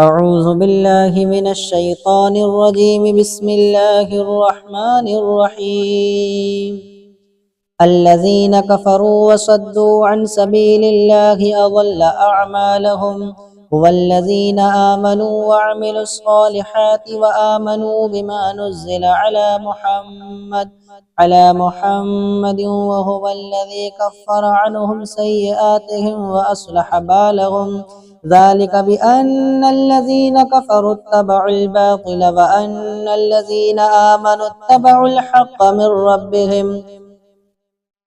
أعوذ بالله من الشيطان الرجيم. بسم الله الرحمن الرحيم. الذين كفروا وصدوا عن سبيل الله أضل أعمالهم. هو الذين آمنوا وعملوا الصالحات وآمنوا بما نزل على محمد وهو الذي كفر عنهم سيئاتهم وأصلح بالهم. ذلك بأن الذين كفروا اتبعوا الباطل وأن الذين آمنوا اتبعوا الحق من ربهم.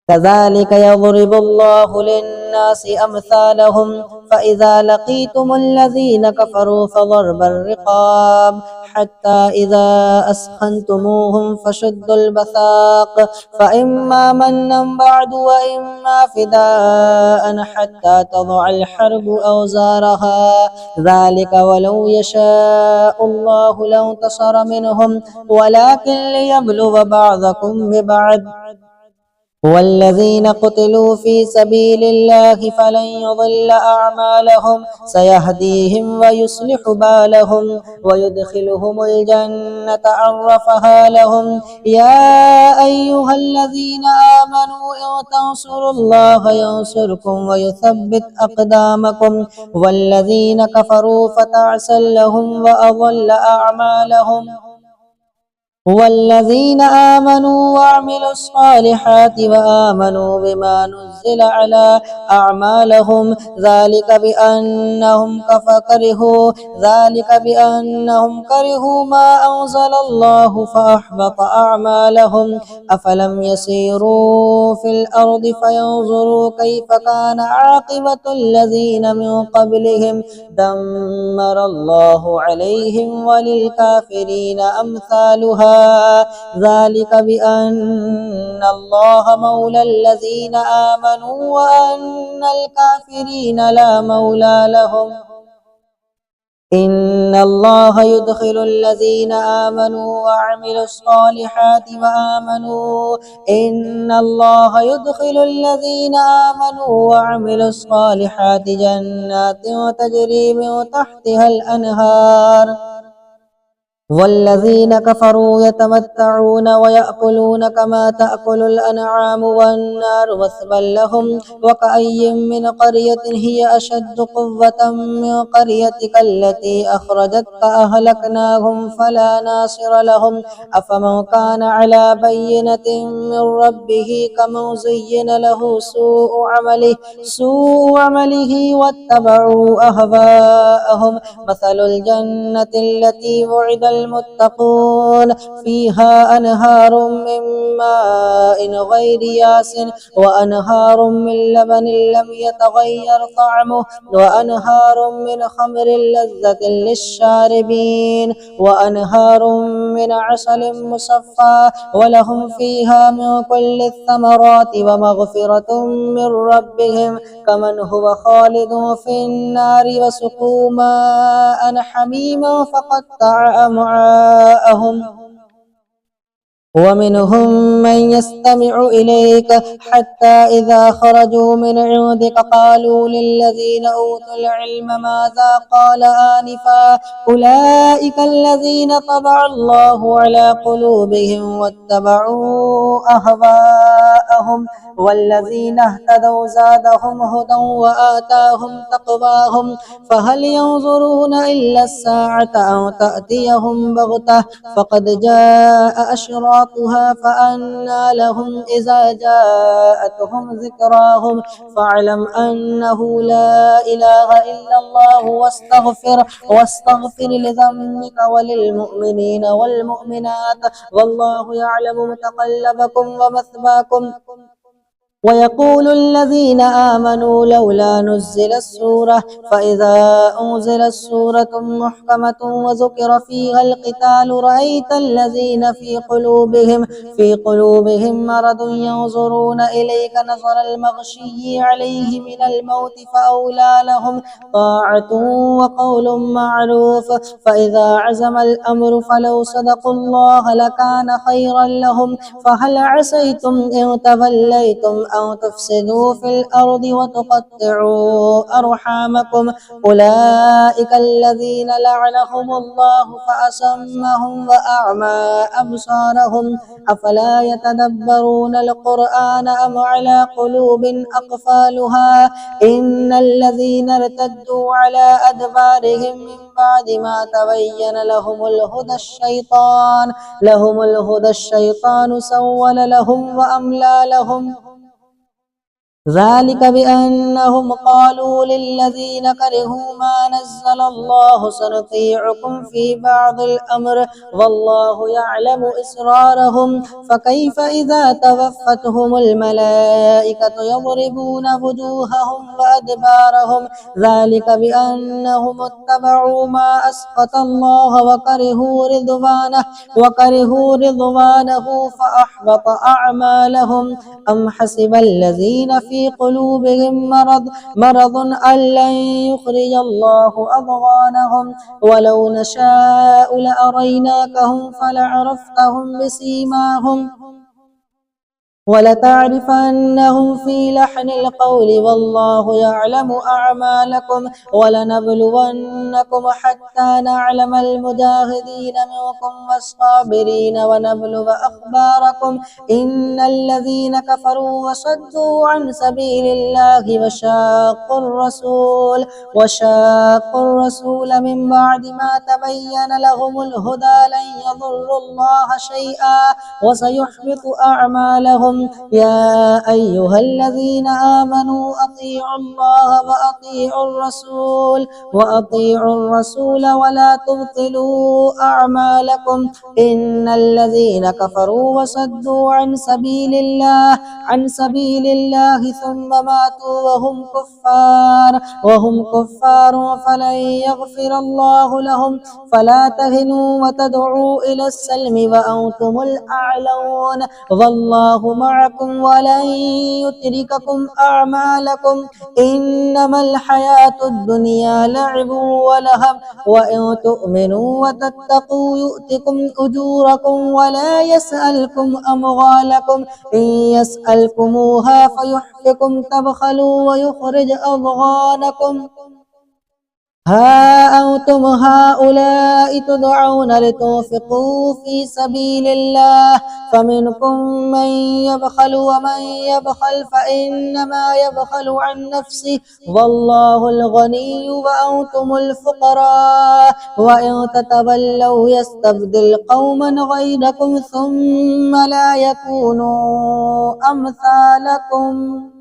كذلك يضرب الله للناس أمثالهم. فإذا لقيتم الذين كفروا فضرب الرقاب حتى إذا أثخنتموهم فشدوا الوثاق فإما منا بعد وإما فداء حتى تضع الحرب أوزارها. ذلك ولو يشاء الله لانتصر منهم ولكن ليبلو بعضكم ببعض. والذين قتلوا في سبيل الله فلن يضل أعمالهم سيهديهم ويصلح بالهم ويدخلهم الجنة عرفها لهم. يا أيها الذين آمنوا إن تنصروا الله ينصركم ويثبت أقدامكم. والذين كفروا فتعسا لهم وأضل أعمالهم. والذين آمنوا وعملوا الصالحات وآمنوا بما نزل على أعمالهم ذلك بأنهم كرهوا ما أنزل الله فأحبط أعمالهم. أفلم يسيروا في الأرض فينظروا كيف كان عاقبة الذين من قبلهم دمر الله عليهم وللكافرين أمثالها. ذلك بأن الله مولى الذين آمنوا وأن الكافرين لا مولى لهم. إن الله يدخل الذين آمنوا وعملوا الصالحات جنات تجري من تحتها الأنهار. والذين كفروا يتمتعون ويأكلون كما تأكل الأنعام والنار مثوى لهم. وكأي من قرية هي أشد قوة من قريتك التي أخرجتك أهلكناهم فلا ناصر لهم. أفمن كان على بينة من ربه كمن زين له سوء عمله واتبعوا أهواءهم. مثل الجنة التي وعد المتقون فيها أنهار من ماء غير ياس وأنهار من لبن لم يتغير طعمه وأنهار من خمر لذة للشاربين وأنهار من عسل مصفى ولهم فيها من كل الثمرات ومغفرة من ربهم كمن هو خالد في النار وسقوا ماء حميما فقطع أمعاءهم. ومنهم من يستمع إليك حتى إذا خرجوا من عندك قالوا للذين أوتوا العلم ماذا قال آنفا أولئك الذين طبع الله على قلوبهم واتبعوا أهواءهم. والذين اهتدوا زادهم هدى وآتاهم تقواهم. فهل ينظرون إلا الساعة أن تأتيهم بغتة فقد جاء أشراطها فأنى لهم إذا جاءتهم ذكراهم. فاعلم أنه لا إله إلا الله واستغفر لذنبك وللمؤمنين والمؤمنات والله يعلم متقلبكم ومثواكم. ويقول الذين آمنوا لولا نزلت سورة. فإذا أنزلت سورة محكمة وذكر فيها القتال رأيت الذين في قلوبهم مرض ينظرون إليك نظر المغشي عليه من الموت فأولى لهم طاعة وقول معروف. فإذا عزم الأمر فلو صدقوا الله لكان خيرا لهم. فهل عسيتم إن توليتم أو تفسدوا في الأرض وتقطعوا أرحامكم أولئك الذين لعنهم الله فأصمهم وأعمى أبصارهم أفلا يتدبرون القرآن أم على قلوب أقفالها إن الذين ارتدوا على أدبارهم من بعد ما تبين لهم الهدى الشيطان سول لهم وأملى لهم ذلك بأنهم قالوا للذين كرهوا ما نزل الله سنطيعكم في بعض الأمر والله يعلم إسرارهم فكيف إذا توفتهم الملائكة يضربون وجوههم وأدبارهم ذلك بأنهم اتبعوا ما أسخط الله وكرهوا رضوانه فأحبط أعمالهم أم حسب الذين في قلوبهم مرض أن لن يخرج الله أضغانهم ولو نشاء لأريناكهم فلعرفتهم بسيماهم ولتعرفنهم في لحن القول والله يعلم أعمالكم ولنبلونكم حتى نعلم المجاهدين منكم والصابرين ونبلو أخباركم إن الذين كفروا وصدوا عن سبيل الله وشاقوا الرسول من بعد ما تبين لهم الهدى لن يضروا الله شيئا وسيحبط أعمالهم يا أيها الذين آمنوا أطيعوا الله وأطيعوا الرسول ولا تبطلوا أعمالكم إن الذين كفروا وصدوا عن سبيل الله ثم ماتوا وهم كفار فلن يغفر الله لهم فلا تهنوا وتدعوا إلى السلم وأنتم الأعلون والله معكم ولن يترككم أعمالكم إنما الحياة الدنيا لعب ولهب وإن تؤمنوا وتتقوا يؤتكم أجوركم ولا يسألكم أموالكم إن يسألكموها فيحفكم تبخلوا ويخرج أضغانكم ها أنتم هؤلاء تدعون لتنفقوا في سبيل الله فمنكم من يبخل ومن يبخل فإنما يبخل عن نفسه والله الغني وأنتم الفقراء وإن تتولوا يستبدل قوما غيركم ثم لا يكونوا أمثالكم